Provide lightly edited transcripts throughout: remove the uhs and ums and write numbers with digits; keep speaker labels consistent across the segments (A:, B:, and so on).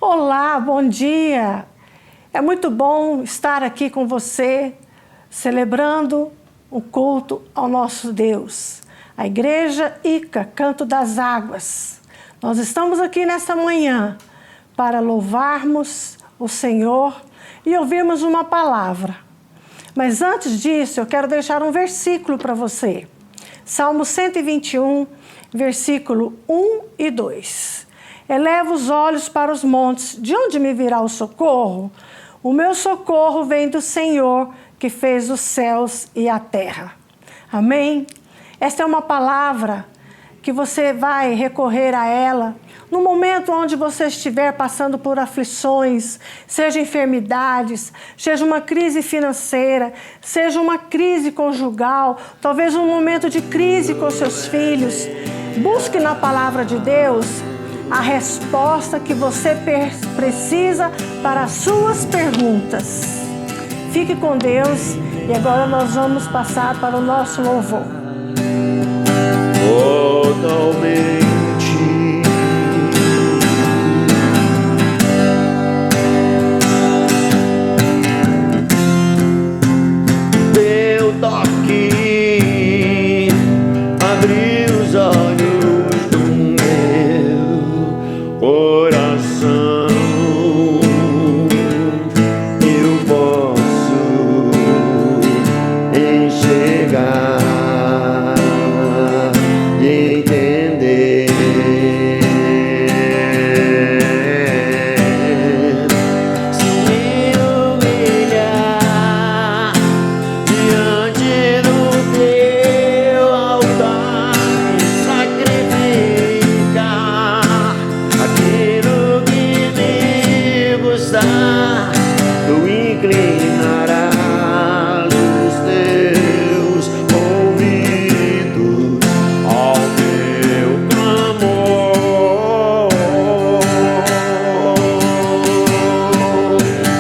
A: Olá, bom dia! É muito bom estar aqui com você, celebrando o culto ao nosso Deus. A Igreja Ica, Canto das Águas. Nós estamos aqui nesta manhã para louvarmos o Senhor e ouvirmos uma palavra. Mas antes disso, eu quero deixar um versículo para você. Salmo 121, versículo 1 e 2. Eleva os olhos para os montes, de onde me virá o socorro? O meu socorro vem do Senhor, que fez os céus e a terra. Amém? Esta é uma palavra que você vai recorrer a ela no momento onde você estiver passando por aflições, seja enfermidades, seja uma crise financeira, seja uma crise conjugal, talvez um momento de crise com seus filhos. Busque na palavra de Deus a resposta que você precisa para as suas perguntas. Fique com Deus e agora nós vamos passar para o nosso louvor.
B: Totalmente teu toque abriu os olhos do meu coração. Eu posso enxergar e entender. Se me humilhar diante do teu altar e sacrificar aquilo que me custar, tu inclinarás os teus ouvidos ao meu clamor.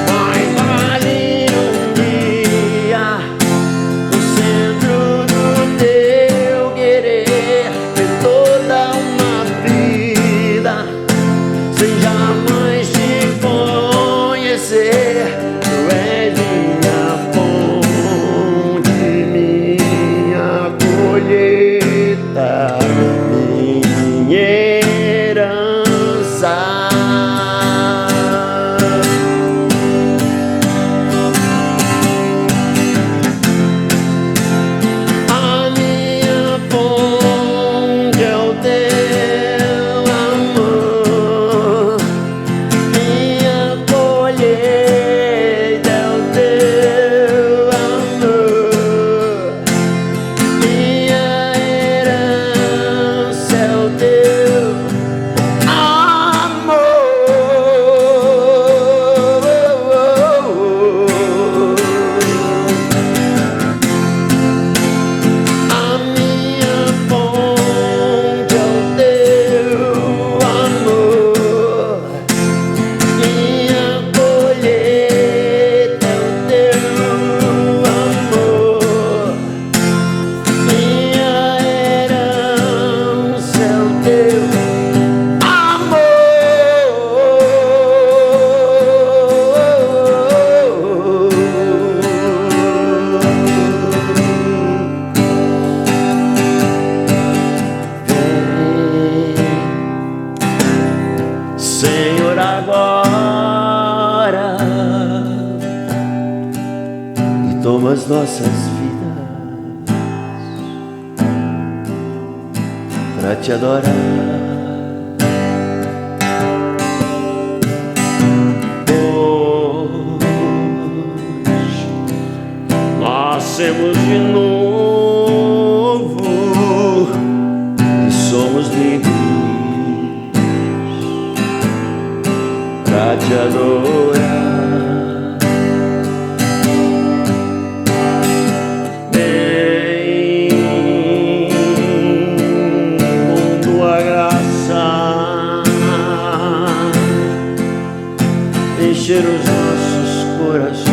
B: Mais vale um dia no centro do teu querer de toda uma vida sem jamais te conhecer. Tu és minha fonte, minha colheita, minha herança. A minha fonte é o teu amor, minha colheita é o teu amor, minha herança é o teu amor. A minha fonte é o teu amor, minha colheita é o teu amor, minha herança é o teu Senhor, agora e toma as nossas vidas para te adorar. Hoje nascemos de novo e somos livres pra te adorar. Vem com tua graça encher os nossos corações.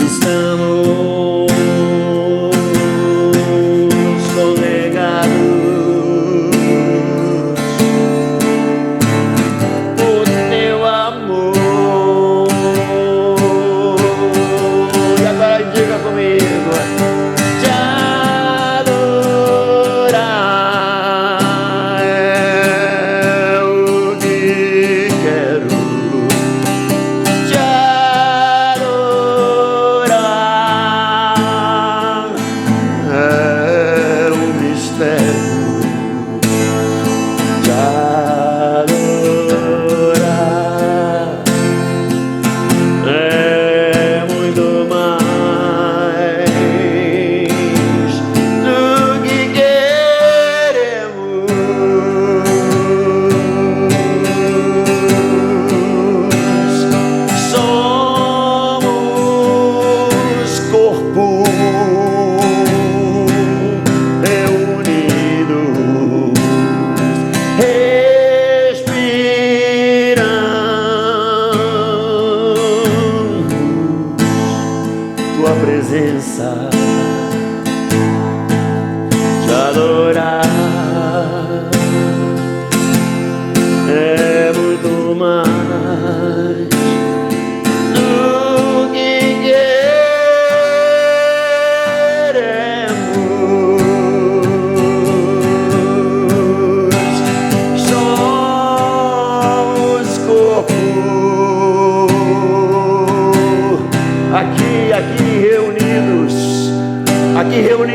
B: Estamos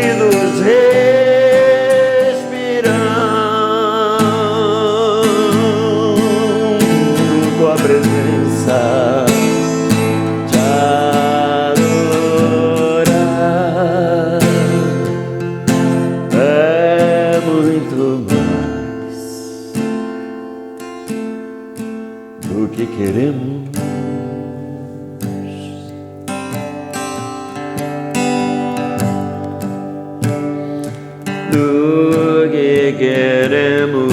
B: ouvidos respirando tua presença, te adorar é muito mais do que queremos. Do que queremos.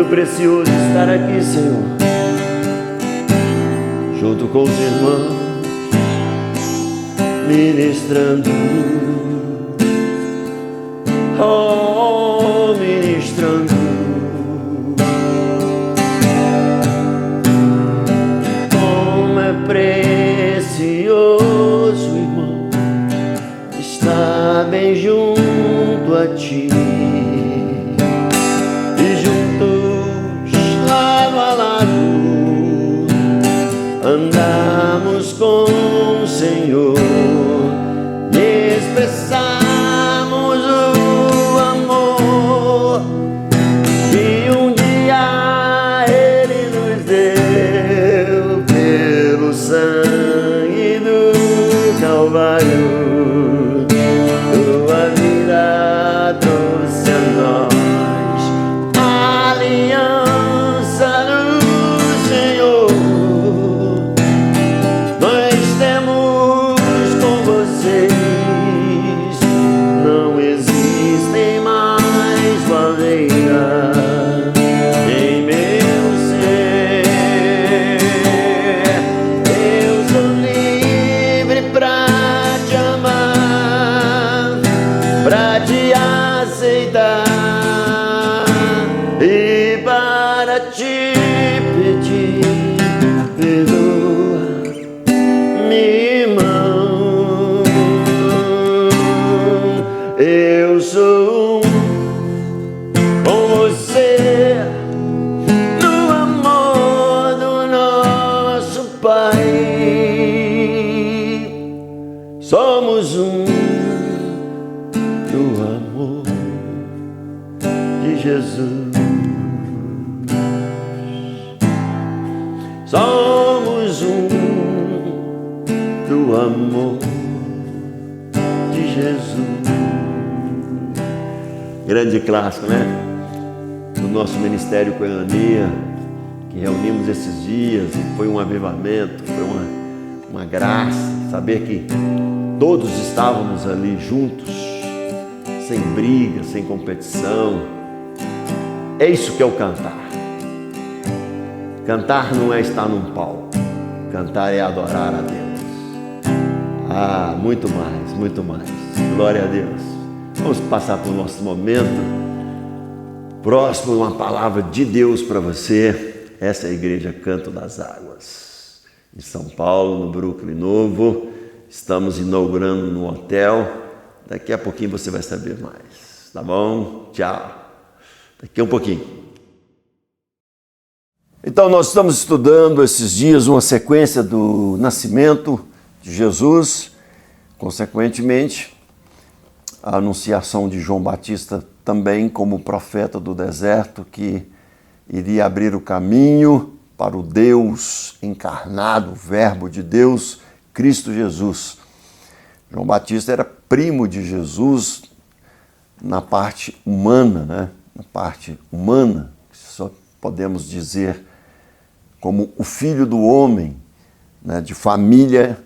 B: Precioso estar aqui, Senhor, junto com os irmãos, ministrando, oh, ministrando. Como é precioso, irmão, estar bem junto a Ti. Andamos com o Senhor e expressamos o amor que um dia Ele nos deu pelo sangue do Calvário. Tua vida trouxe a nós a aliança do Senhor. Não existem mais barreiras em meu ser. Eu sou livre pra te amar, pra te aceitar e para te pedir perdoa, minha irmã. Eu sou com você no amor do nosso Pai. Somos no amor de Jesus. Somos no amor de Jesus. Grande clássico, né? Do nosso Ministério Koinonia, que reunimos esses dias e foi um avivamento, foi uma graça saber que todos estávamos ali juntos, sem briga, sem competição. É isso que é o cantar. Cantar não é estar num palco, cantar é adorar a Deus. Ah, muito mais, muito mais. Glória a Deus. Vamos passar para o nosso momento próximo, uma palavra de Deus para você. Essa é a Igreja Canto das Águas, em São Paulo, no Brooklyn Novo. Estamos inaugurando no hotel. Daqui a pouquinho você vai saber mais, tá bom? Tchau. Daqui a um pouquinho. Então, nós estamos estudando esses dias uma sequência do nascimento de Jesus, consequentemente, a anunciação de João Batista também como profeta do deserto, que iria abrir o caminho para o Deus encarnado, o Verbo de Deus, Cristo Jesus. João Batista era primo de Jesus na parte humana, né? Na parte humana, só podemos dizer como o filho do homem, né? De família,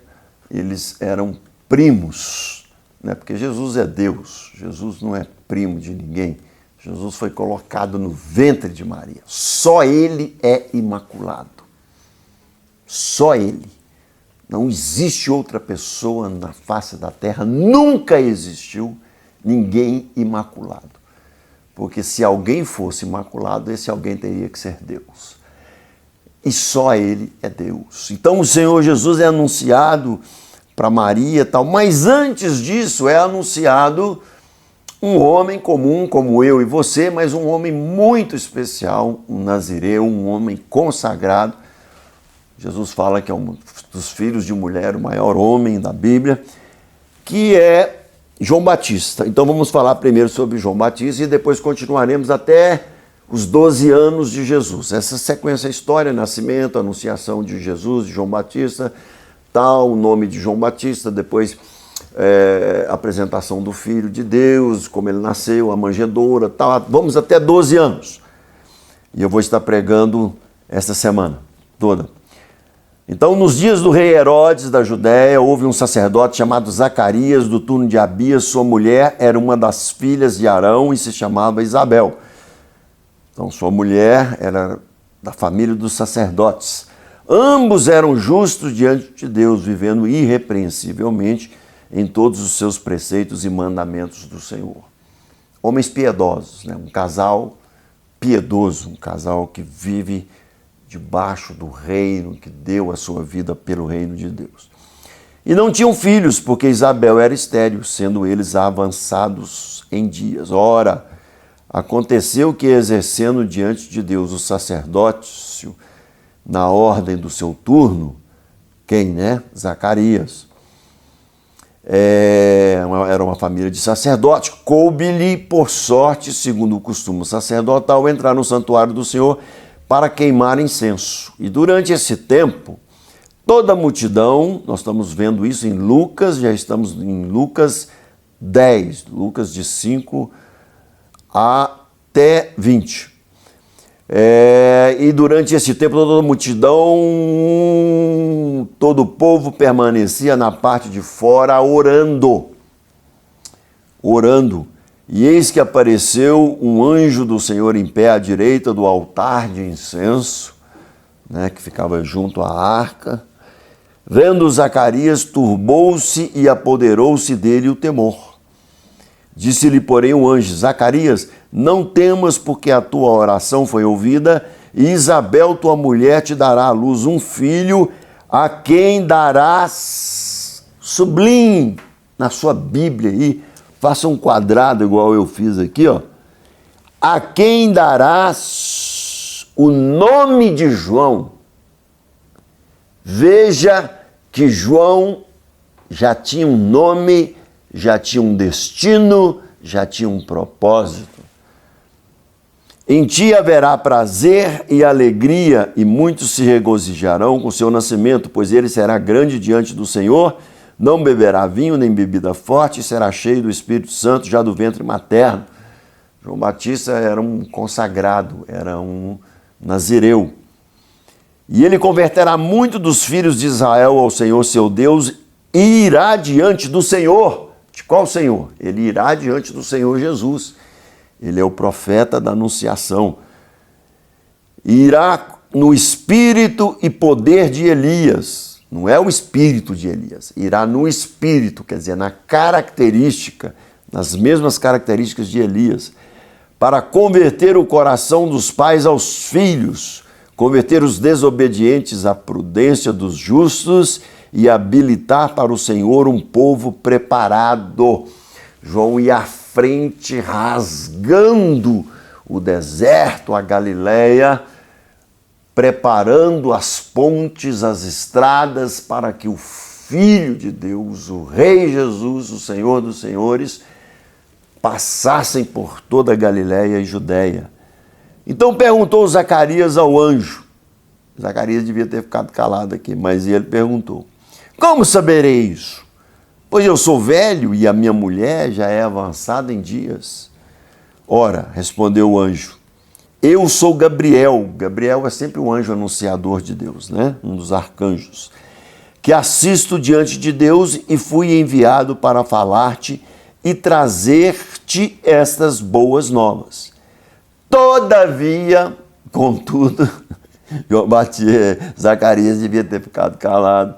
B: eles eram primos, né? Porque Jesus é Deus, Jesus não é primo de ninguém. Jesus foi colocado no ventre de Maria. Só ele é imaculado. Só ele. Não existe outra pessoa na face da terra, nunca existiu ninguém imaculado. Porque se alguém fosse imaculado, esse alguém teria que ser Deus. E só ele é Deus. Então o Senhor Jesus é anunciado para Maria e tal, mas antes disso é anunciado um homem comum como eu e você, mas um homem muito especial, um nazireu, um homem consagrado. Jesus fala que é um dos filhos de mulher, o maior homem da Bíblia, que é João Batista. Então vamos falar primeiro sobre João Batista e depois continuaremos até os 12 anos de Jesus. Essa sequência é história, nascimento, anunciação de Jesus, de João Batista, tal, o nome de João Batista, depois apresentação do Filho de Deus, como ele nasceu, a manjedoura, tal. Vamos até 12 anos. E eu vou estar pregando essa semana toda. Então, nos dias do rei Herodes da Judéia, houve um sacerdote chamado Zacarias, do turno de Abias. Sua mulher era uma das filhas de Arão e se chamava Isabel. Então, sua mulher era da família dos sacerdotes. Ambos eram justos diante de Deus, vivendo irrepreensivelmente em todos os seus preceitos e mandamentos do Senhor. Homens piedosos, né? Um casal piedoso, um casal que vive debaixo do reino, que deu a sua vida pelo reino de Deus. E não tinham filhos, porque Isabel era estéril, sendo eles avançados em dias. Ora, aconteceu que, exercendo diante de Deus o sacerdócio, na ordem do seu turno, quem, né? Zacarias. Era uma família de sacerdote. Coube-lhe, por sorte, segundo o costume sacerdotal, entrar no santuário do Senhor para queimar incenso. E durante esse tempo, toda a multidão, nós estamos vendo isso em Lucas, já estamos em Lucas 10, Lucas de 5 até 20. E durante esse tempo, toda a multidão, todo o povo permanecia na parte de fora orando. E eis que apareceu um anjo do Senhor em pé à direita do altar de incenso, né, que ficava junto à arca. Vendo Zacarias, turbou-se e apoderou-se dele o temor. Disse-lhe, porém, o anjo: Zacarias, não temas, porque a tua oração foi ouvida, e Isabel, tua mulher, te dará à luz um filho, a quem darás, sublinhe na sua Bíblia aí, faça um quadrado igual eu fiz aqui, ó. A quem darás o nome de João. Veja que João já tinha um nome, já tinha um destino, já tinha um propósito. Em ti haverá prazer e alegria, e muitos se regozijarão com seu nascimento, pois ele será grande diante do Senhor. Não beberá vinho nem bebida forte, e será cheio do Espírito Santo já do ventre materno. João Batista era um consagrado, era um nazireu. E ele converterá muito dos filhos de Israel ao Senhor seu Deus, e irá diante do Senhor. De qual Senhor? Ele irá diante do Senhor Jesus. Ele é o profeta da anunciação. Irá no espírito e poder de Elias. Não é o espírito de Elias, irá no espírito, quer dizer, na característica, nas mesmas características de Elias, para converter o coração dos pais aos filhos, converter os desobedientes à prudência dos justos e habilitar para o Senhor um povo preparado. João ia à frente, rasgando o deserto, a Galileia, preparando as pontes, as estradas, para que o Filho de Deus, o Rei Jesus, o Senhor dos Senhores, passassem por toda a Galileia e Judéia. Então perguntou Zacarias ao anjo. Zacarias devia ter ficado calado aqui, mas ele perguntou: como saberei isso? Pois eu sou velho e a minha mulher já é avançada em dias. Ora, respondeu o anjo, eu sou Gabriel. Gabriel é sempre um anjo anunciador de Deus, né? Um dos arcanjos. que assisto diante de Deus e fui enviado para falar-te e trazer-te estas boas novas. Todavia, contudo, Zacarias devia ter ficado calado.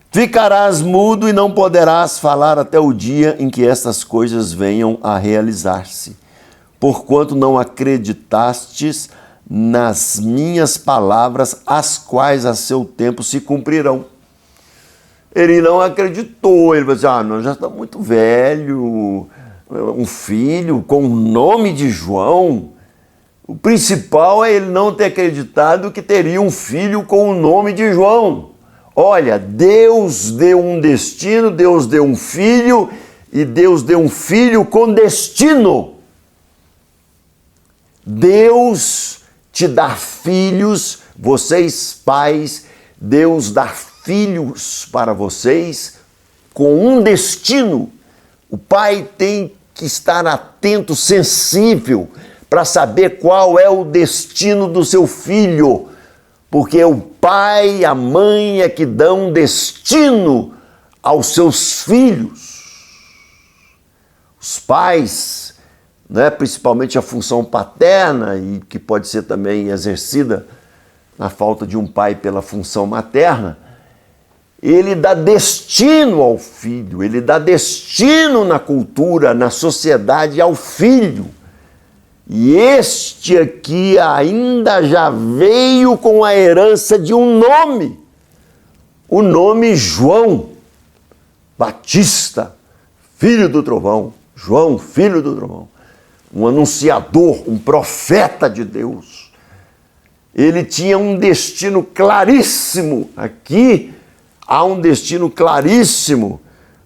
B: Ficarás mudo e não poderás falar até o dia em que estas coisas venham a realizar-se, porquanto não acreditastes nas minhas palavras, as quais a seu tempo se cumprirão. Ele não acreditou, ele falou assim, nós já estamos muito velho, um filho com o nome de João. O principal é ele não ter acreditado que teria um filho com o nome de João. Olha, Deus deu um destino, Deus deu um filho, e Deus deu um filho com destino. Deus te dá filhos, vocês pais, Deus dá filhos para vocês com um destino. O pai tem que estar atento, sensível, para saber qual é o destino do seu filho, porque o pai e a mãe é que dão destino aos seus filhos. Os pais, principalmente a função paterna, e que pode ser também exercida na falta de um pai pela função materna, ele dá destino ao filho, ele dá destino na cultura, na sociedade ao filho. E este aqui ainda já veio com a herança de um nome, o nome João Batista, filho do trovão, João, filho do trovão, um anunciador, um profeta de Deus. Ele tinha um destino claríssimo, aqui há um destino claríssimo.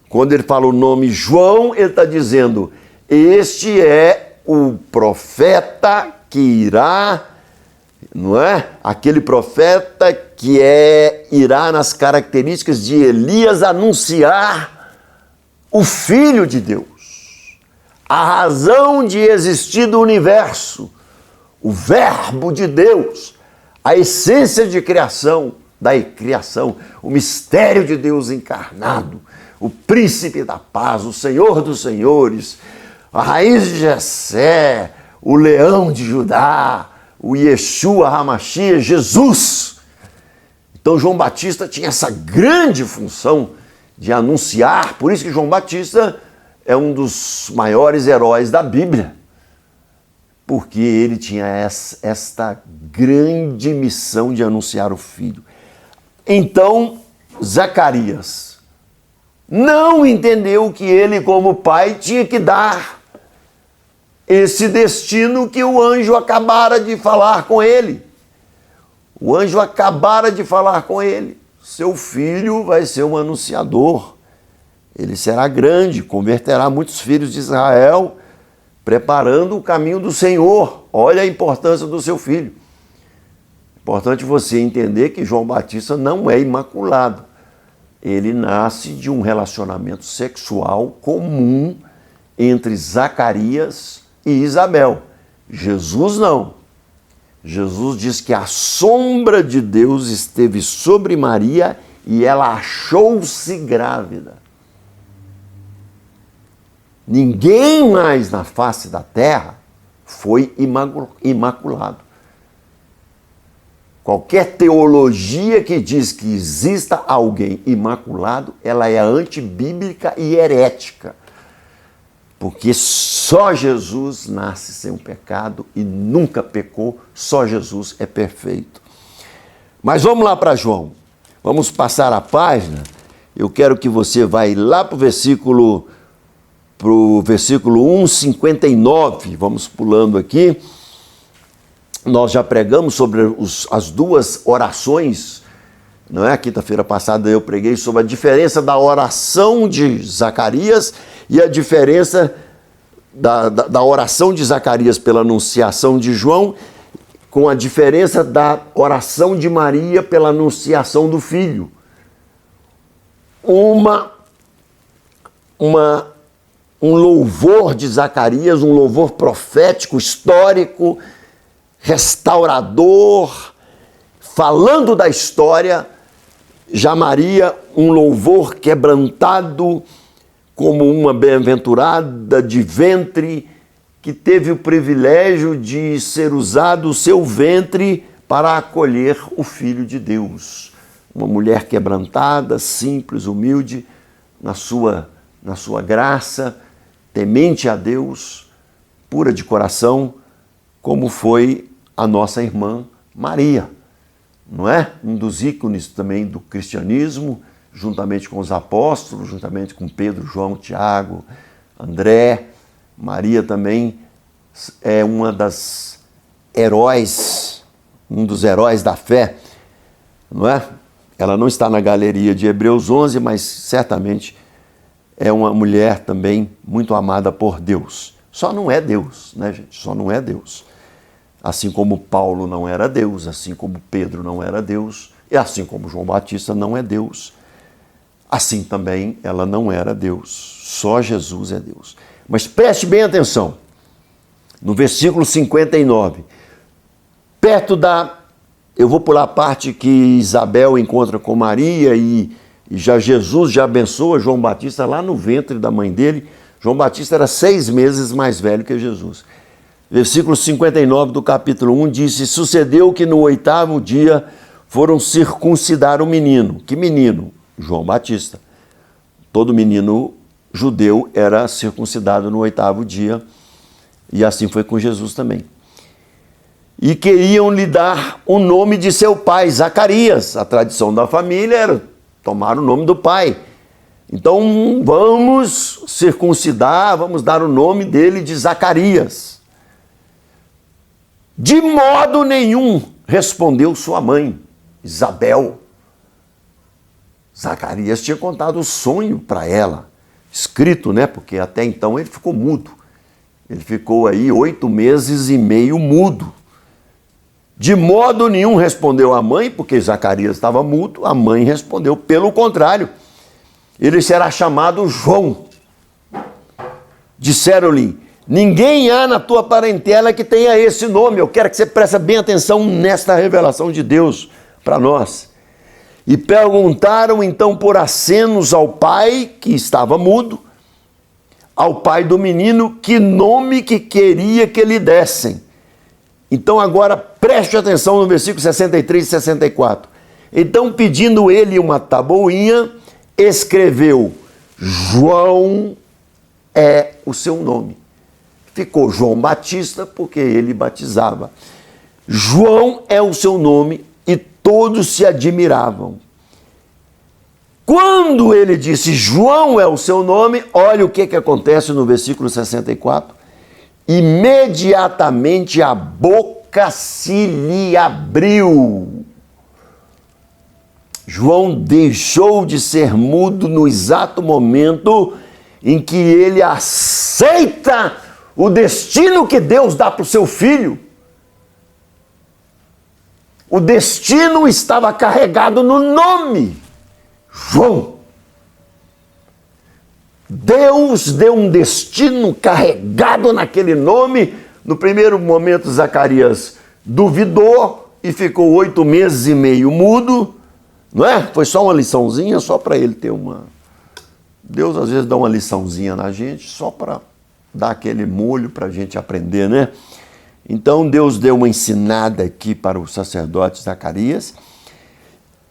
B: Quando ele fala o nome João, ele está dizendo, este é o profeta que irá, não é? Aquele profeta que irá nas características de Elias anunciar o Filho de Deus, a razão de existir do universo, o Verbo de Deus, a essência de criação, da criação, o mistério de Deus encarnado, o príncipe da paz, o Senhor dos senhores, a raiz de Jessé, o leão de Judá, o Yeshua HaMashiach, Jesus. Então João Batista tinha essa grande função de anunciar, por isso que João Batista é um dos maiores heróis da Bíblia, porque ele tinha esta grande missão de anunciar o Filho. Então, Zacarias não entendeu que ele, como pai, tinha que dar esse destino que o anjo acabara de falar com ele. O anjo acabara de falar com ele. Seu filho vai ser um anunciador. Ele será grande, converterá muitos filhos de Israel, preparando o caminho do Senhor. Olha a importância do seu filho. Importante você entender que João Batista não é imaculado. Ele nasce de um relacionamento sexual comum entre Zacarias e Isabel. Jesus não. Jesus diz que a sombra de Deus esteve sobre Maria e ela achou-se grávida. Ninguém mais na face da terra foi imaculado. Qualquer teologia que diz que exista alguém imaculado, ela é antibíblica e herética. Porque só Jesus nasce sem um pecado e nunca pecou, só Jesus é perfeito. Mas vamos lá para João. Vamos passar a página. Eu quero que você vá lá para o versículo 1:59. Vamos pulando aqui. Nós já pregamos sobre as duas orações, não é? Quinta-feira passada eu preguei sobre a diferença da oração de Zacarias e a diferença da oração de Zacarias pela anunciação de João, com a diferença da oração de Maria pela anunciação do Filho. Um louvor de Zacarias, um louvor profético, histórico, restaurador, falando da história, Já Maria, um louvor quebrantado, como uma bem-aventurada de ventre, que teve o privilégio de ser usado o seu ventre para acolher o Filho de Deus. Uma mulher quebrantada, simples, humilde, na sua graça, temente a Deus, pura de coração, como foi a nossa irmã Maria, não é? Um dos ícones também do cristianismo, juntamente com os apóstolos, juntamente com Pedro, João, Tiago, André. Maria também é uma das heróis, um dos heróis da fé, não é? Ela não está na galeria de Hebreus 11, mas certamente é uma mulher também muito amada por Deus. Só não é Deus, né, gente? Só não é Deus. Assim como Paulo não era Deus, assim como Pedro não era Deus, e assim como João Batista não é Deus, assim também ela não era Deus. Só Jesus é Deus. Mas preste bem atenção. No versículo 59, eu vou pular a parte que Isabel encontra com Maria e já Jesus já abençoa João Batista lá no ventre da mãe dele. João Batista era 6 meses mais velho que Jesus. Versículo 59 do capítulo 1 diz: e sucedeu que no 8º dia foram circuncidar o menino. Que menino? João Batista. Todo menino judeu era circuncidado no 8º dia, e assim foi com Jesus também. E queriam lhe dar o nome de seu pai, Zacarias. A tradição da família era tomar o nome do pai. Então vamos circuncidar, vamos dar o nome dele de Zacarias. De modo nenhum, respondeu sua mãe, Isabel. Zacarias tinha contado o sonho para ela, escrito, né? Porque até então ele ficou mudo. Ele ficou aí 8 meses e meio mudo. De modo nenhum, respondeu a mãe, porque Zacarias estava mudo. A mãe respondeu, pelo contrário, ele será chamado João. Disseram-lhe: ninguém há na tua parentela que tenha esse nome. Eu quero que você preste bem atenção nesta revelação de Deus para nós. E perguntaram então por acenos ao pai, que estava mudo, ao pai do menino, que nome que queria que lhe dessem. Então agora preste atenção no versículo 63 e 64. Então, pedindo ele uma tabuinha, escreveu: João é o seu nome. Ficou João Batista porque ele batizava. João é o seu nome, e todos se admiravam. Quando ele disse João é o seu nome, olha o que acontece no versículo 64. Imediatamente a boca se lhe abriu. João deixou de ser mudo no exato momento em que ele aceita o destino que Deus dá para o seu filho. O destino estava carregado no nome, João. Deus deu um destino carregado naquele nome. No primeiro momento, Zacarias duvidou e ficou 8 meses e meio mudo, não é? Foi só uma liçãozinha, só para ele ter uma... Deus às vezes dá uma liçãozinha na gente, só para dar aquele molho para a gente aprender, né? Então Deus deu uma ensinada aqui para o sacerdote Zacarias,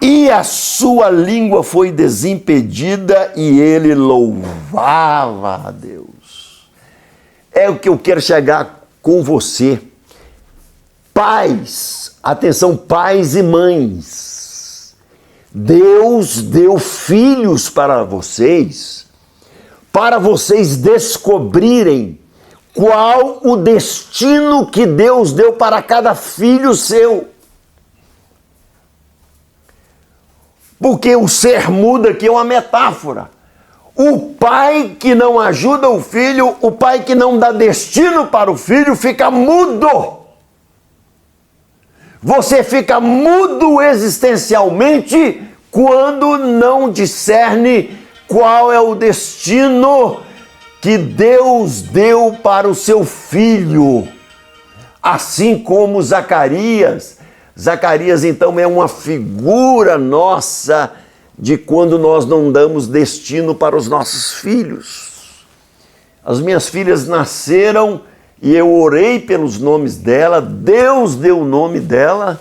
B: e a sua língua foi desimpedida e ele louvava a Deus. É o que eu quero chegar com você. Pais, atenção, pais e mães. Deus deu filhos para vocês descobrirem qual o destino que Deus deu para cada filho seu. Porque o ser mudo aqui é uma metáfora. O pai que não ajuda o filho, o pai que não dá destino para o filho, fica mudo. Você fica mudo existencialmente quando não discerne qual é o destino que Deus deu para o seu filho. Assim como Zacarias. Zacarias, então, é uma figura nossa de quando nós não damos destino para os nossos filhos. As minhas filhas nasceram e eu orei pelos nomes dela, Deus deu o nome dela,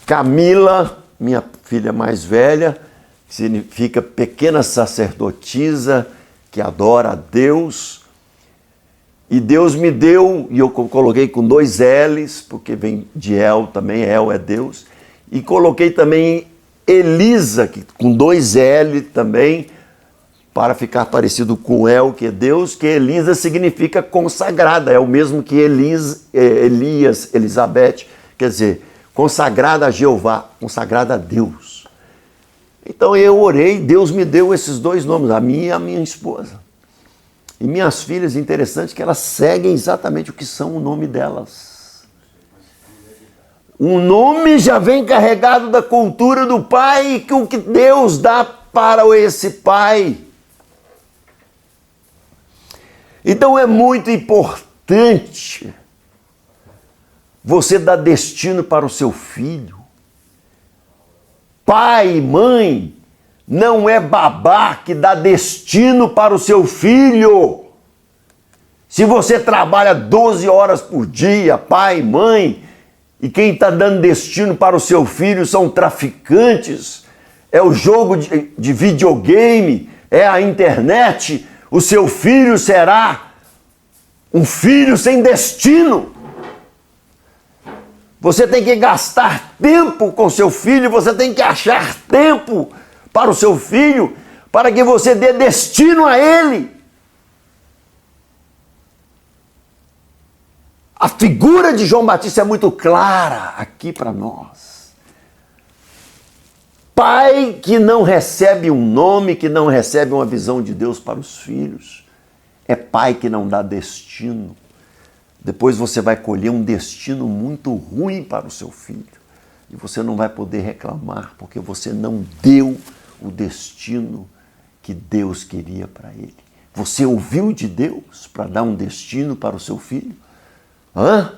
B: Camila, minha filha mais velha, que significa pequena sacerdotisa, que adora a Deus. E Deus me deu, e eu coloquei com 2 L's, porque vem de El também, El é Deus. E coloquei também Elisa, com 2 L também, para ficar parecido com El, que é Deus, que Elisa significa consagrada, é o mesmo que Elias, Elizabeth, quer dizer, consagrada a Jeová, consagrada a Deus. Então eu orei, Deus me deu esses 2 nomes, a minha e a minha esposa. E minhas filhas, interessante que elas seguem exatamente o que são o nome delas. O nome já vem carregado da cultura do pai, que o que Deus dá para esse pai. Então é muito importante você dar destino para o seu filho. Pai e mãe não é babá que dá destino para o seu filho. Se você trabalha 12 horas por dia, pai, mãe, e quem está dando destino para o seu filho são traficantes, é o jogo de videogame, é a internet, o seu filho será um filho sem destino. Você tem que gastar tempo com seu filho, você tem que achar tempo para o seu filho, para que você dê destino a ele. A figura de João Batista é muito clara aqui para nós. Pai que não recebe um nome, que não recebe uma visão de Deus para os filhos, é pai que não dá destino. Depois você vai colher um destino muito ruim para o seu filho. E você não vai poder reclamar, porque você não deu o destino que Deus queria para ele. Você ouviu de Deus para dar um destino para o seu filho? Hã?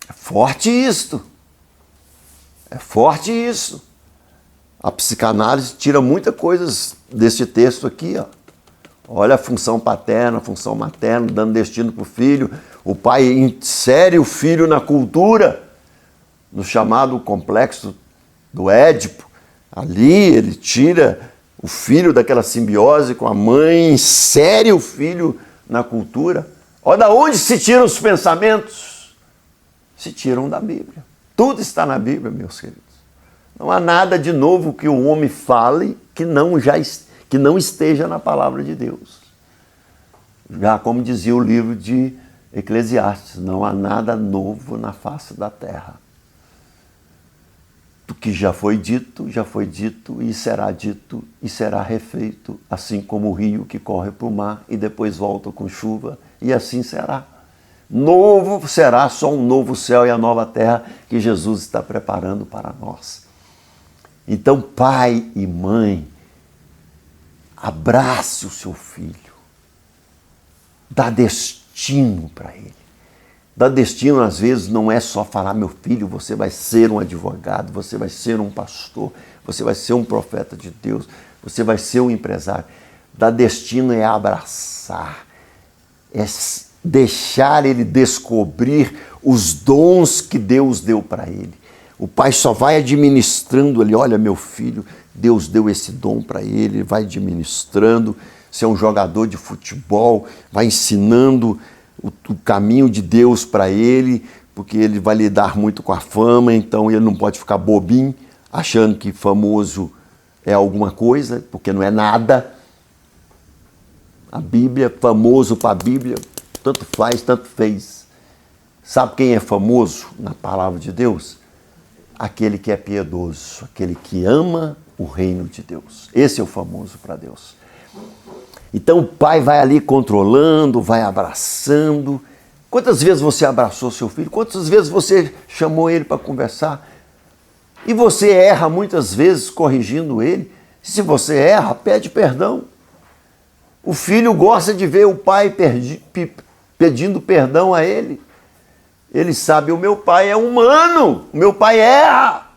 B: É forte isto. É forte isso. A psicanálise tira muitas coisas desse texto aqui, ó. Olha a função paterna, a função materna, dando destino para o filho. O pai insere o filho na cultura, no chamado complexo do Édipo. Ali ele tira o filho daquela simbiose com a mãe, insere o filho na cultura. Olha de onde se tiram os pensamentos? Se tiram da Bíblia. Tudo está na Bíblia, meus queridos. Não há nada de novo que o homem fale que não esteja na palavra de Deus. Já como dizia o livro de Eclesiastes, não há nada novo na face da terra. O que já foi dito e será refeito, assim como o rio que corre para o mar e depois volta com chuva, e assim será. Novo será só um novo céu e a nova terra que Jesus está preparando para nós. Então, pai e mãe, abrace o seu filho, dá destino para ele. Dar destino, às vezes, não é só falar, meu filho, você vai ser um advogado, você vai ser um pastor, você vai ser um profeta de Deus, você vai ser um empresário. Dar destino é abraçar, é deixar ele descobrir os dons que Deus deu para ele. O pai só vai administrando ele, olha, meu filho, Deus deu esse dom para ele, vai administrando. Se é um jogador de futebol, vai ensinando o caminho de Deus para ele, porque ele vai lidar muito com a fama, então ele não pode ficar bobinho, achando que famoso é alguma coisa, porque não é nada. A Bíblia, famoso para a Bíblia, tanto faz, tanto fez. Sabe quem é famoso na palavra de Deus? Aquele que é piedoso, aquele que ama o reino de Deus. Esse é o famoso para Deus. Então o pai vai ali controlando, vai abraçando. Quantas vezes você abraçou seu filho? Quantas vezes você chamou ele para conversar? E você erra muitas vezes corrigindo ele. Se você erra, pede perdão. O filho gosta de ver o pai pedindo perdão a ele. Ele sabe, o meu pai é humano, o meu pai erra.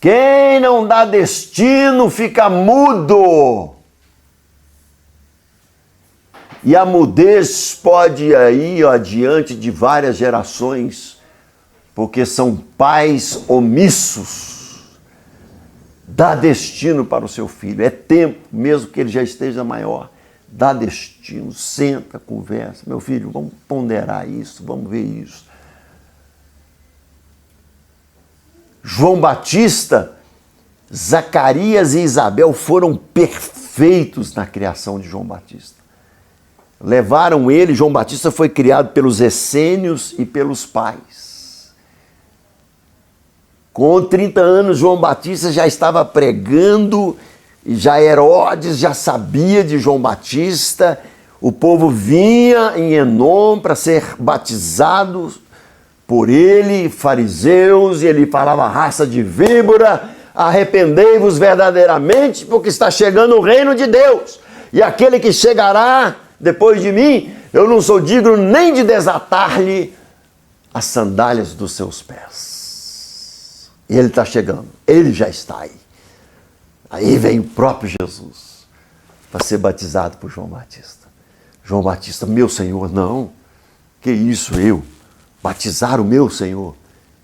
B: Quem não dá destino fica mudo. E a mudez pode ir aí, ó, diante de várias gerações, porque são pais omissos. Dá destino para o seu filho. É tempo, mesmo que ele já esteja maior. Dá destino, senta, conversa. Meu filho, vamos ponderar isso, vamos ver isso. João Batista, Zacarias e Isabel foram perfeitos na criação de João Batista. Levaram ele, João Batista foi criado pelos essênios e pelos pais. Com 30 anos, João Batista já estava pregando, e já Herodes já sabia de João Batista. O povo vinha em Enom para ser batizado por ele, fariseus, e ele falava: raça de víbora, arrependei-vos verdadeiramente, porque está chegando o reino de Deus. E aquele que chegará depois de mim, eu não sou digno nem de desatar-lhe as sandálias dos seus pés. E ele está chegando, ele já está aí. Aí vem o próprio Jesus para ser batizado por João Batista. João Batista, meu Senhor, não. Que isso, eu? Batizar o meu Senhor?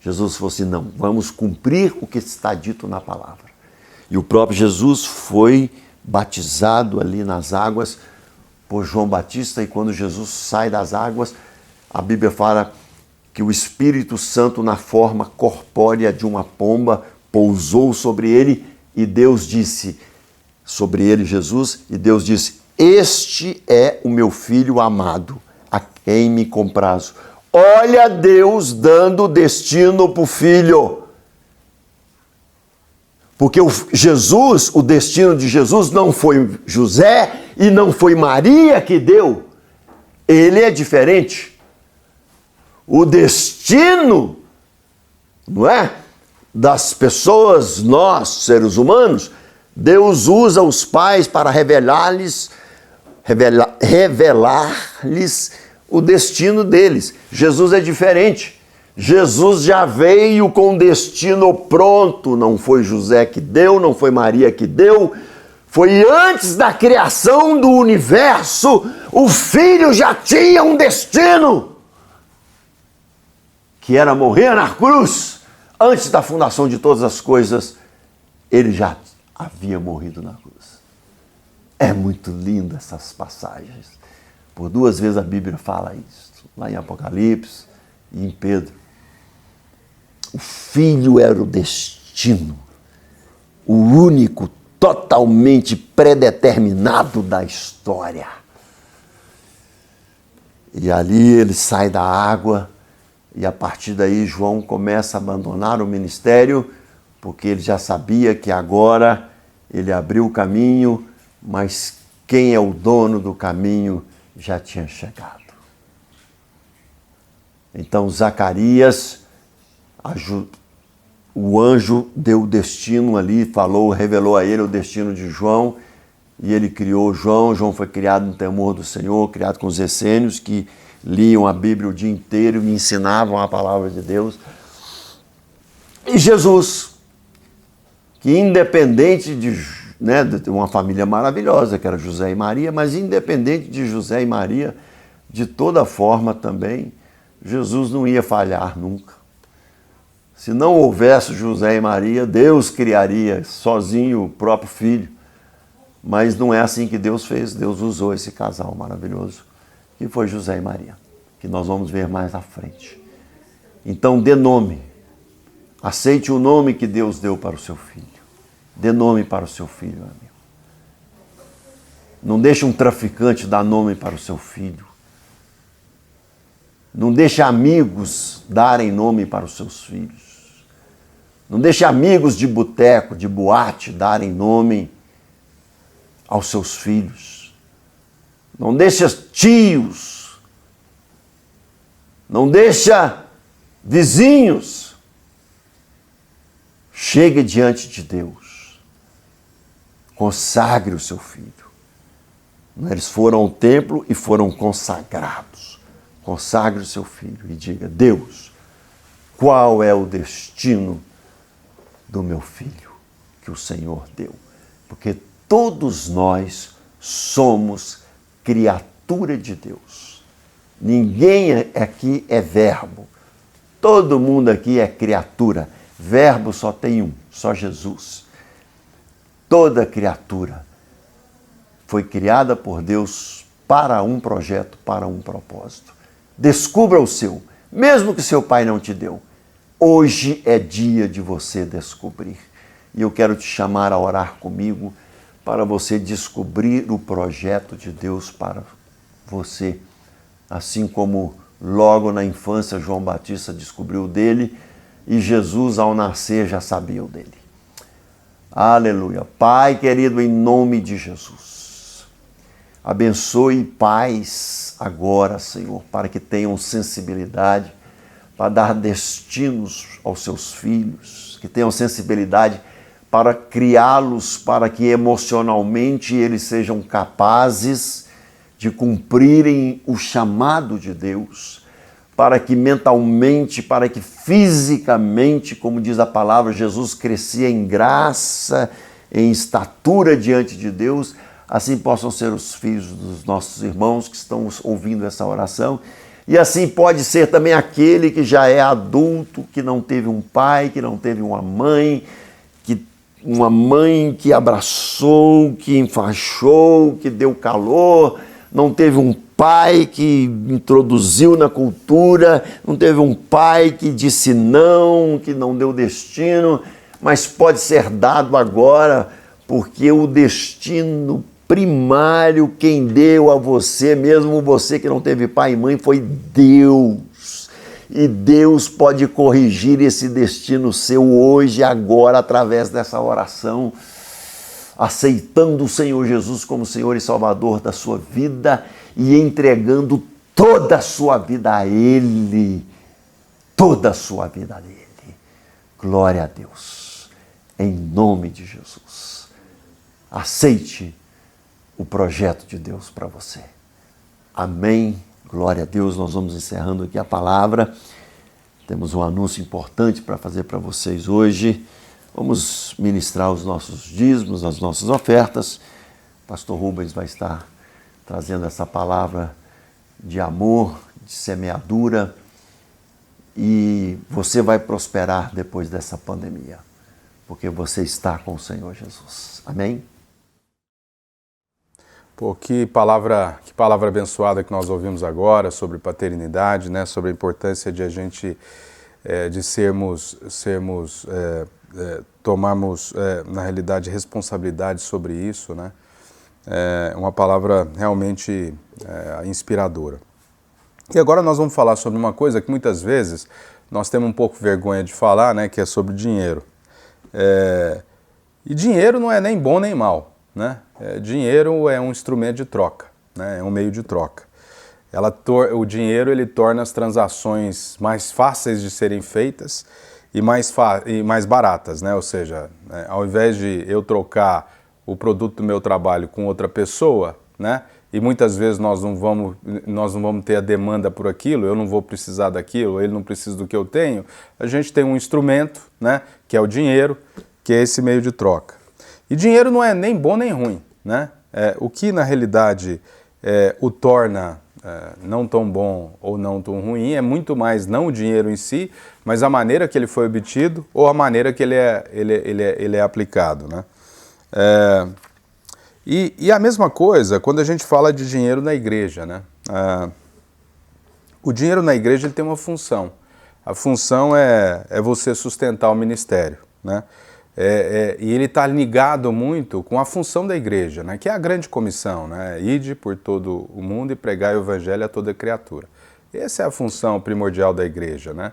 B: Jesus falou assim: não, vamos cumprir o que está dito na palavra. E o próprio Jesus foi batizado ali nas águas por João Batista, e quando Jesus sai das águas, a Bíblia fala que o Espírito Santo, na forma corpórea de uma pomba, pousou sobre ele, e Deus disse, sobre ele, Jesus, e Deus disse: este é o meu filho amado, a quem me comprazo. Olha Deus dando destino para o filho. Porque o destino de Jesus não foi José e não foi Maria que deu. Ele é diferente. O destino, não é, das pessoas, nós, seres humanos, Deus usa os pais para revelar-lhes o destino deles. Jesus é diferente. Jesus já veio com destino pronto. Não foi José que deu, não foi Maria que deu. Foi antes da criação do universo. O filho já tinha um destino, que era morrer na cruz. Antes da fundação de todas as coisas, ele já havia morrido na cruz. É muito lindo essas passagens. Por 2 vezes a Bíblia fala isso. Lá em Apocalipse e em Pedro. O filho era o destino. O único, totalmente predeterminado da história. E ali ele sai da água. E a partir daí João começa a abandonar o ministério, porque ele já sabia que agora ele abriu o caminho, mas quem é o dono do caminho já tinha chegado. Então Zacarias, o anjo deu o destino ali, falou, revelou a ele o destino de João, e ele criou João. João foi criado no temor do Senhor, criado com os essênios, que liam a Bíblia o dia inteiro e me ensinavam a palavra de Deus. E Jesus, que independente de uma família maravilhosa, que era José e Maria, mas independente de José e Maria, de toda forma também, Jesus não ia falhar nunca. Se não houvesse José e Maria, Deus criaria sozinho o próprio filho. Mas não é assim que Deus fez. Deus usou esse casal maravilhoso, que foi José e Maria, que nós vamos ver mais à frente. Então, dê nome. Aceite o nome que Deus deu para o seu filho. Dê nome para o seu filho, amigo. Não deixe um traficante dar nome para o seu filho. Não deixe amigos darem nome para os seus filhos. Não deixe amigos de boteco, de boate, darem nome aos seus filhos. Não deixe tios. Não deixe vizinhos. Chegue diante de Deus. Consagre o seu filho. Eles foram ao templo e foram consagrados. Consagre o seu filho e diga: Deus, qual é o destino do meu filho que o Senhor deu. Porque todos nós somos criatura de Deus. Ninguém aqui é verbo. Todo mundo aqui é criatura. Verbo só tem um, só Jesus. Toda criatura foi criada por Deus para um projeto, para um propósito. Descubra o seu, mesmo que seu pai não te deu. Hoje é dia de você descobrir. E eu quero te chamar a orar comigo para você descobrir o projeto de Deus para você. Assim como logo na infância João Batista descobriu o dele e Jesus ao nascer já sabia o dele. Aleluia. Pai querido, em nome de Jesus, abençoe pais agora, Senhor, para que tenham sensibilidade para dar destinos aos seus filhos, que tenham sensibilidade para criá-los, para que emocionalmente eles sejam capazes de cumprirem o chamado de Deus, para que mentalmente, para que fisicamente, como diz a palavra, Jesus crescia em graça, em estatura diante de Deus, assim possam ser os filhos dos nossos irmãos que estão ouvindo essa oração. E assim pode ser também aquele que já é adulto, que não teve um pai, que não teve uma mãe que abraçou, que enfaixou, que deu calor, não teve um pai que introduziu na cultura, não teve um pai que disse não, que não deu destino, mas pode ser dado agora, porque o destino primário, quem deu a você, mesmo você que não teve pai e mãe, foi Deus. E Deus pode corrigir esse destino seu hoje, agora, através dessa oração, aceitando o Senhor Jesus como Senhor e Salvador da sua vida e entregando toda a sua vida a Ele. Toda a sua vida a Ele. Glória a Deus. Em nome de Jesus. Aceite o projeto de Deus para você. Amém. Glória a Deus. Nós vamos encerrando aqui a palavra. Temos um anúncio importante para fazer para vocês hoje. Vamos ministrar os nossos dízimos, as nossas ofertas. Pastor Rubens vai estar trazendo essa palavra de amor, de semeadura. E você vai prosperar depois dessa pandemia, porque você está com o Senhor Jesus. Amém?
C: Pô, que palavra abençoada que nós ouvimos agora sobre paternidade, né? Sobre a importância de a gente, tomarmos, na realidade, responsabilidade sobre isso, né? É uma palavra realmente inspiradora. E agora nós vamos falar sobre uma coisa que muitas vezes nós temos um pouco vergonha de falar, né? Que é sobre dinheiro. E dinheiro não é nem bom nem mal, né? Dinheiro é um instrumento de troca, né? É um meio de troca. O dinheiro ele torna as transações mais fáceis de serem feitas e mais baratas, né? Ou seja, ao invés de eu trocar o produto do meu trabalho com outra pessoa, né? E muitas vezes nós não vamos ter a demanda por aquilo, eu não vou precisar daquilo, ele não precisa do que eu tenho. A gente tem um instrumento, né? Que é o dinheiro, que é esse meio de troca. E dinheiro não é nem bom nem ruim, né? O que na realidade o torna não tão bom ou não tão ruim é muito mais não o dinheiro em si, mas a maneira que ele foi obtido ou a maneira que ele é aplicado, né? E a mesma coisa quando a gente fala de dinheiro na igreja, né? O dinheiro na igreja ele tem uma função. A função é você sustentar o ministério, né? E ele está ligado muito com a função da igreja, né? Que é a grande comissão, né? Ide por todo o mundo e pregai o evangelho a toda criatura. Essa é a função primordial da igreja, né?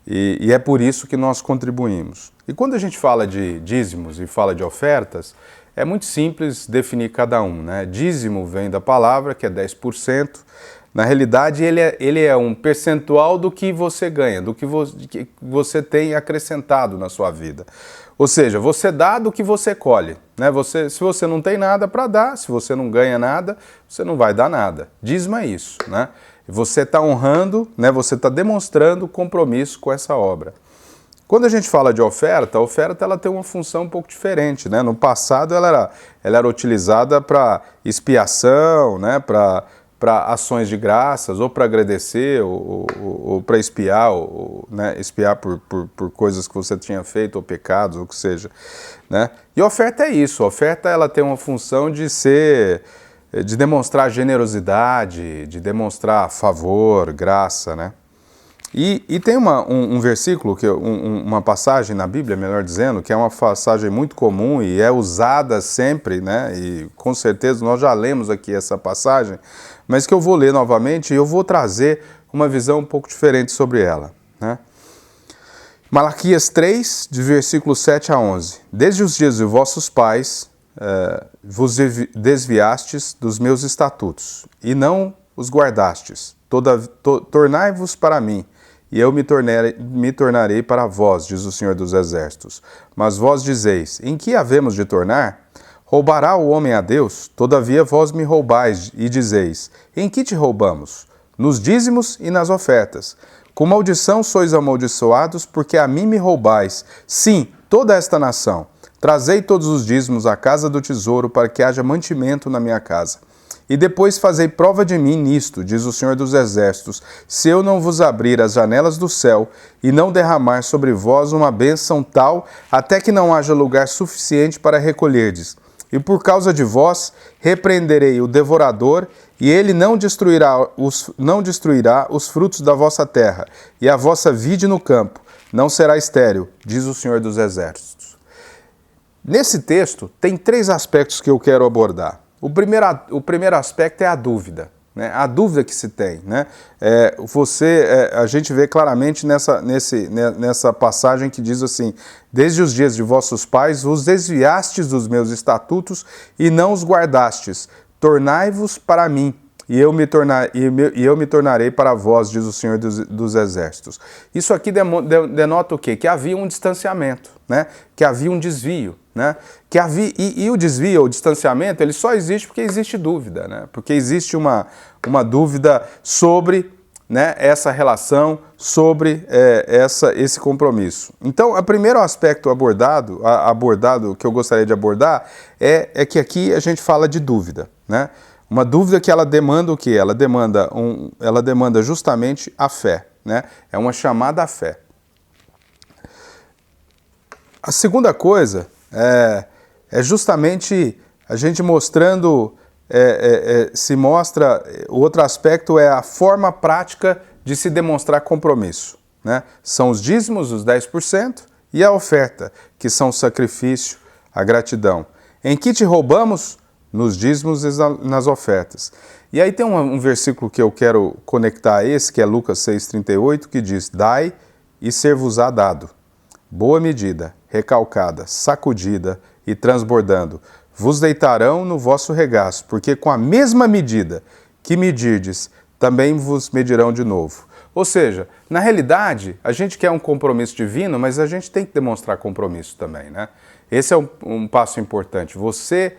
C: E é por isso que nós contribuímos. E quando a gente fala de dízimos e fala de ofertas, é muito simples definir cada um, né? Dízimo vem da palavra, que é 10%. Na realidade, ele é um percentual do que você ganha, do que você tem acrescentado na sua vida. Ou seja, você dá do que você colhe, né? Se você não tem nada para dar, se você não ganha nada, você não vai dar nada. Dízimo é isso, né? Você está honrando, né? Você está demonstrando compromisso com essa obra. Quando a gente fala de oferta, a oferta ela tem uma função um pouco diferente, né? No passado ela era utilizada para expiação, né? Para ações de graças, ou para agradecer, ou para expiar, né? Expiar por coisas que você tinha feito, ou pecados, ou o que seja, né? E a oferta é isso, a oferta ela tem uma função de demonstrar generosidade, de demonstrar favor, graça, né? E tem um versículo, uma passagem na Bíblia, melhor dizendo, que é uma passagem muito comum e é usada sempre, né? E com certeza nós já lemos aqui essa passagem, mas que eu vou ler novamente e eu vou trazer uma visão um pouco diferente sobre ela, né? Malaquias 3, de versículos 7 a 11. Desde os dias de vossos pais vos desviastes dos meus estatutos e não os guardastes. Tornai-vos para mim, e eu me tornarei para vós, diz o Senhor dos Exércitos. Mas vós dizeis, em que havemos de tornar? Roubará o homem a Deus? Todavia vós me roubais, e dizeis, em que te roubamos? Nos dízimos e nas ofertas. Com maldição sois amaldiçoados, porque a mim me roubais. Sim, toda esta nação. Trazei todos os dízimos à casa do tesouro, para que haja mantimento na minha casa. E depois fazei prova de mim nisto, diz o Senhor dos Exércitos, se eu não vos abrir as janelas do céu e não derramar sobre vós uma bênção tal, até que não haja lugar suficiente para recolherdes. E por causa de vós, repreenderei o devorador, e ele não destruirá os frutos da vossa terra, e a vossa vide no campo não será estéril, diz o Senhor dos Exércitos. Nesse texto, tem 3 aspectos que eu quero abordar. O primeiro aspecto é a dúvida, né? A dúvida que se tem, né? A gente vê claramente nessa passagem que diz assim, desde os dias de vossos pais vos desviastes dos meus estatutos e não os guardastes. Tornai-vos para mim, e eu me tornarei para vós, diz o Senhor dos Exércitos. Isso aqui denota o quê? Que havia um distanciamento, né? Que havia um desvio, né? E o desvio, o distanciamento, ele só existe porque existe dúvida, né? Porque existe uma dúvida sobre, né, essa relação, sobre esse compromisso. Então, o primeiro aspecto abordado que eu gostaria de abordar é que aqui a gente fala de dúvida, né? Uma dúvida que ela demanda o quê? Ela demanda justamente a fé, né? É uma chamada à fé. A segunda coisa é justamente a gente mostrando, o outro aspecto é a forma prática de se demonstrar compromisso, né? São os dízimos, os 10%, e a oferta, que são o sacrifício, a gratidão. Em que te roubamos? Nos dízimos e nas ofertas. E aí tem um versículo que eu quero conectar a esse, que é Lucas 6,38, que diz, dai e ser-vos-á dado. Boa medida, recalcada, sacudida e transbordando, vos deitarão no vosso regaço, porque com a mesma medida que medirdes, também vos medirão de novo. Ou seja, na realidade, a gente quer um compromisso divino, mas a gente tem que demonstrar compromisso também, né? Esse é um passo importante. Você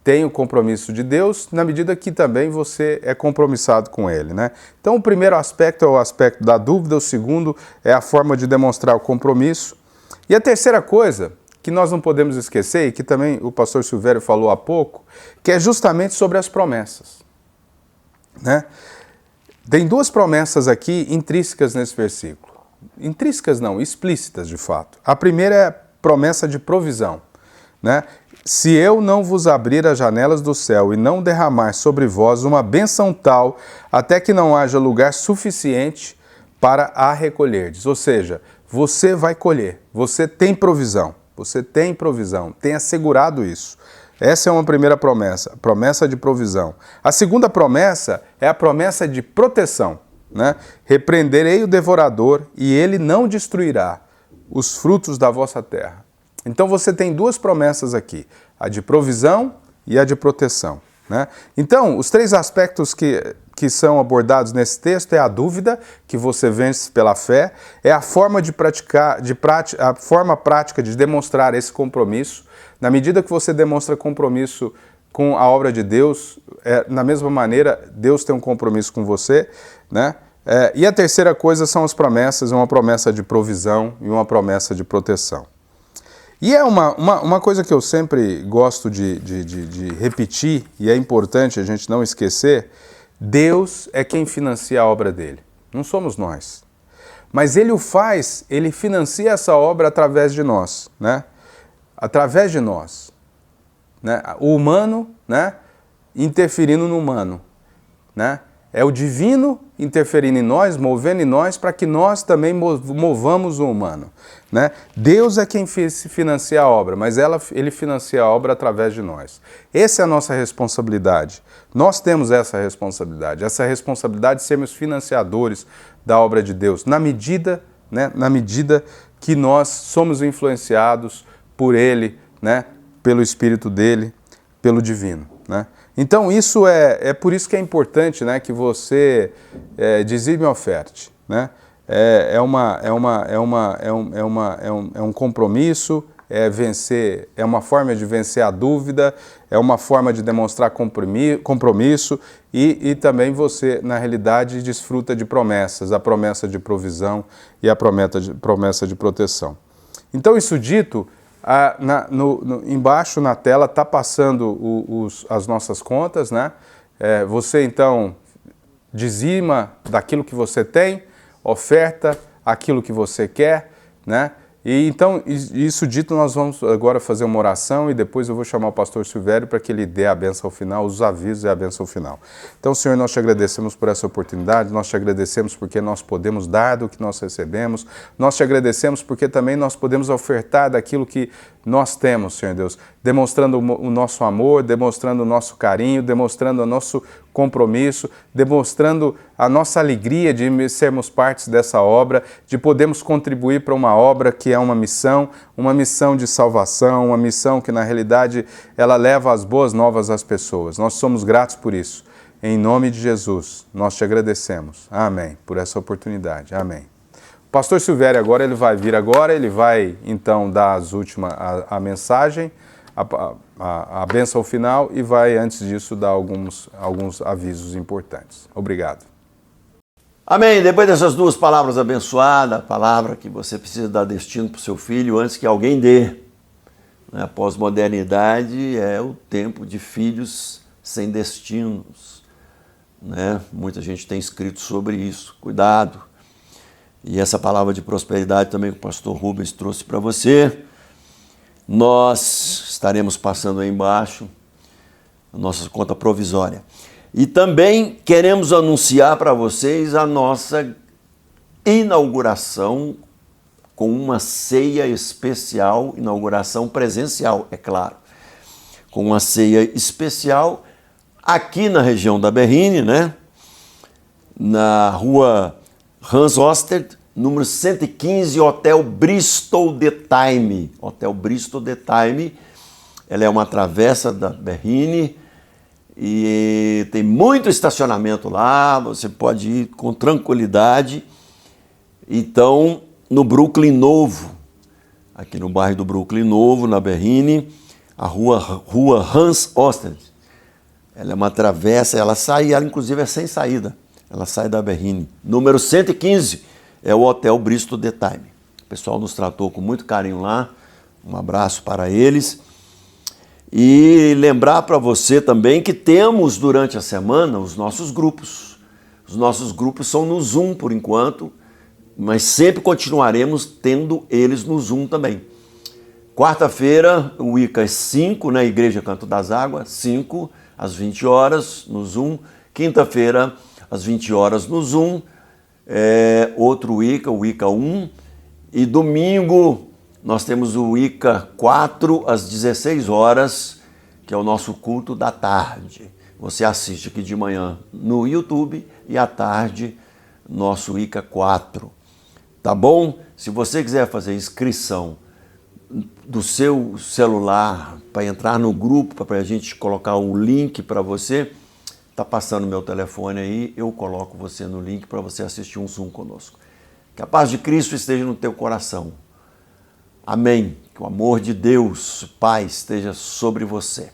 C: tem o compromisso de Deus, na medida que também você é compromissado com Ele, né? Então, o primeiro aspecto é o aspecto da dúvida, o segundo é a forma de demonstrar o compromisso. E a terceira coisa, que nós não podemos esquecer, e que também o pastor Silvério falou há pouco, que é justamente sobre as promessas, né? Tem 2 promessas aqui intrínsecas nesse versículo. Intrínsecas não, explícitas de fato. A primeira é a promessa de provisão, né? Se eu não vos abrir as janelas do céu e não derramar sobre vós uma bênção tal, até que não haja lugar suficiente para a recolherdes. Ou seja, você vai colher, você tem provisão, tem assegurado isso. Essa é uma primeira promessa, a promessa de provisão. A segunda promessa é a promessa de proteção, né? Repreenderei o devorador e ele não destruirá os frutos da vossa terra. Então você tem 2 promessas aqui, a de provisão e a de proteção, né? Então, os 3 aspectos que são abordados nesse texto é a dúvida, que você vence pela fé, é a forma a forma prática de demonstrar esse compromisso. Na medida que você demonstra compromisso com a obra de Deus, na mesma maneira, Deus tem um compromisso com você, né? E a terceira coisa são as promessas, uma promessa de provisão e uma promessa de proteção. E é uma coisa que eu sempre gosto de repetir, e é importante a gente não esquecer, Deus é quem financia a obra dele, não somos nós. Mas ele ele financia essa obra através de nós, né? Através de nós. Né? O humano, né, interferindo no humano, né? É o divino interferindo em nós, movendo em nós, para que nós também movamos o humano. Né? Deus é quem financia a obra, mas ele financia a obra através de nós. Essa é a nossa responsabilidade. Nós temos essa responsabilidade de sermos financiadores da obra de Deus, na medida que nós somos influenciados por Ele, né? Pelo Espírito dele, pelo divino. Né? Então isso é por isso que é importante, né, que você dizime e oferte. Né? É um compromisso, é uma forma de vencer a dúvida, é uma forma de demonstrar compromisso e também você, na realidade, desfruta de promessas, a promessa de provisão e a promessa de proteção. Então, isso dito, embaixo na tela está passando as nossas contas, né? Você então dizima daquilo que você tem, oferta aquilo que você quer, né? E então, isso dito, nós vamos agora fazer uma oração e depois eu vou chamar o pastor Silvério para que ele dê a bênção final, os avisos e a bênção final. Então, Senhor, nós te agradecemos por essa oportunidade, nós te agradecemos porque nós podemos dar do que nós recebemos, nós te agradecemos porque também nós podemos ofertar daquilo que nós temos, Senhor Deus, demonstrando o nosso amor, demonstrando o nosso carinho, demonstrando o nosso compromisso, demonstrando a nossa alegria de sermos partes dessa obra, de podermos contribuir para uma obra que é uma missão de salvação, uma missão que na realidade ela leva as boas novas às pessoas. Nós somos gratos por isso. Em nome de Jesus, nós te agradecemos. Amém. Por essa oportunidade. Amém. O pastor Silvério agora, ele vai então dar a mensagem, a bênção final e vai, antes disso, dar alguns avisos importantes. Obrigado.
B: Amém. Depois dessas duas palavras abençoadas, a palavra que você precisa dar destino para o seu filho antes que alguém dê. A pós-modernidade é o tempo de filhos sem destinos. Né? Muita gente tem escrito sobre isso. Cuidado. E essa palavra de prosperidade também que o pastor Rubens trouxe para você. Nós estaremos passando aí embaixo a nossa conta provisória. E também queremos anunciar para vocês a nossa inauguração com uma ceia especial, inauguração presencial, é claro. Com uma ceia especial aqui na região da Berrine, né? Na rua Hans Oster, número 115, Hotel Bristol The Time. Hotel Bristol The Time, ela é uma travessa da Berrine e tem muito estacionamento lá, você pode ir com tranquilidade. Então, no Brooklyn Novo, aqui no bairro do Brooklyn Novo, na Berrine, a rua Hans Oster. Ela é uma travessa, ela inclusive é sem saída. Ela sai da Berrine. Número 115 é o Hotel Bristol The Time. O pessoal nos tratou com muito carinho lá. Um abraço para eles. E lembrar para você também que temos durante a semana os nossos grupos. Os nossos grupos são no Zoom por enquanto, mas sempre continuaremos tendo eles no Zoom também. Quarta-feira, o ICA é 5, na Igreja Canto das Águas, 5 às 20 horas no Zoom. Quinta-feira, às 20 horas no Zoom, outro ICA, o ICA 1. E domingo nós temos o ICA 4 às 16 horas, que é o nosso culto da tarde. Você assiste aqui de manhã no YouTube e à tarde nosso ICA 4. Tá bom? Se você quiser fazer inscrição do seu celular para entrar no grupo, para a gente colocar o link para você, está passando o meu telefone aí, eu coloco você no link para você assistir um Zoom conosco. Que a paz de Cristo esteja no teu coração. Amém. Que o amor de Deus, Pai, esteja sobre você.